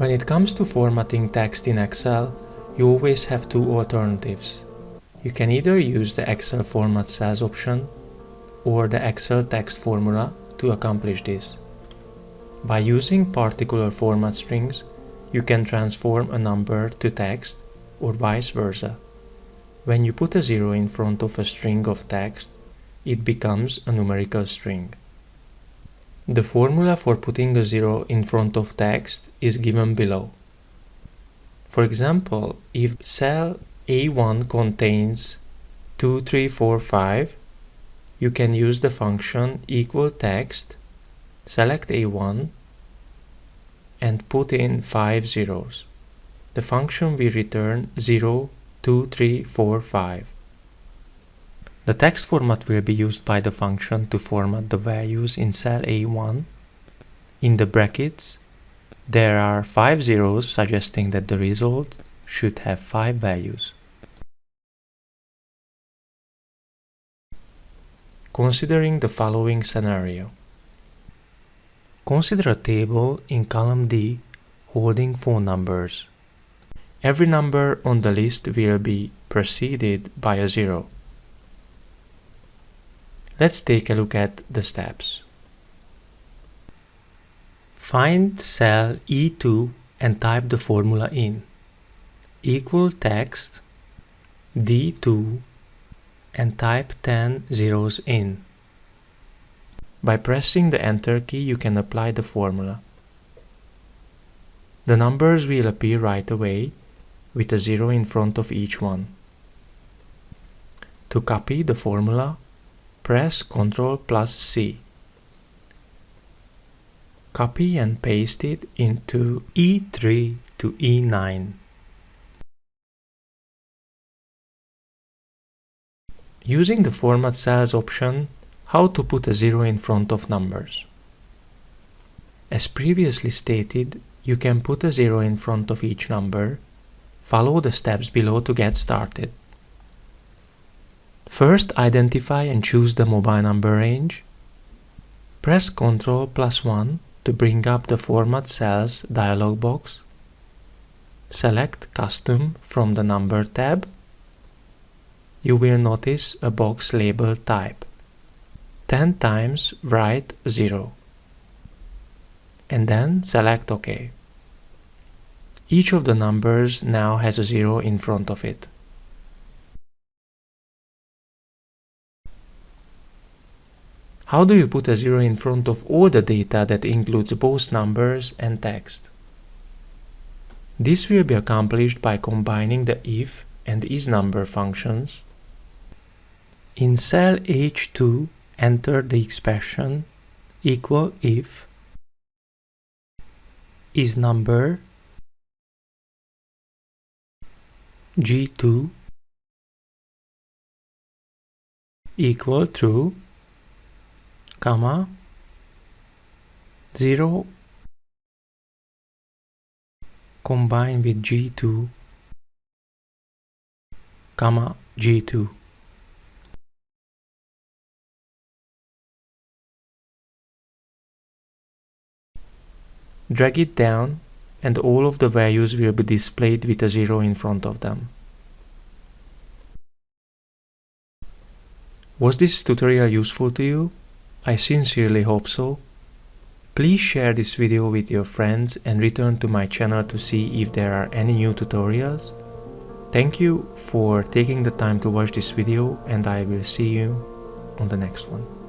When it comes to formatting text in Excel, you always have two alternatives. You can either use the Excel Format Cells option or the Excel text formula to accomplish this. By using particular format strings, you can transform a number to text or vice versa. When you put a 0 in front of a string of text, it becomes a numerical string. The formula for putting a 0 in front of text is given below. For example, if cell A1 contains 2, 3, 4, 5, you can use the function equal text, select A1, and put in 5 zeros. The function will return 0, 2, 3, 4, 5. The text format will be used by the function to format the values in cell A1. In the brackets, there are 5 zeros suggesting that the result should have 5 values. Considering the following scenario. Consider a table in column D holding phone numbers. Every number on the list will be preceded by a 0. Let's take a look at the steps. Find cell E2 and type the formula in. Equal text D2 and type 10 zeros in. By pressing the Enter key, you can apply the formula. The numbers will appear right away with a 0 in front of each one. To copy the formula, press Ctrl+C. Copy and paste it into E3 to E9. Using the Format Cells option, how to put a 0 in front of numbers. As previously stated, you can put a 0 in front of each number. Follow the steps below to get started. First, identify and choose the mobile number range. Press Ctrl+1 to bring up the Format Cells dialog box. Select Custom from the Number tab. You will notice a box labeled Type. 10 times write 0. And then select OK. Each of the numbers now has a 0 in front of it. How do you put a 0 in front of all the data that includes both numbers and text? This will be accomplished by combining the if and isNumber functions. In cell H2, enter the expression equal if isNumber G2 equal true, comma 0 combined with G2, comma G2. Drag it down and all of the values will be displayed with a 0 in front of them. Was this tutorial useful to you? I sincerely hope so. Please share this video with your friends and return to my channel to see if there are any new tutorials. Thank you for taking the time to watch this video, and I will see you on the next one.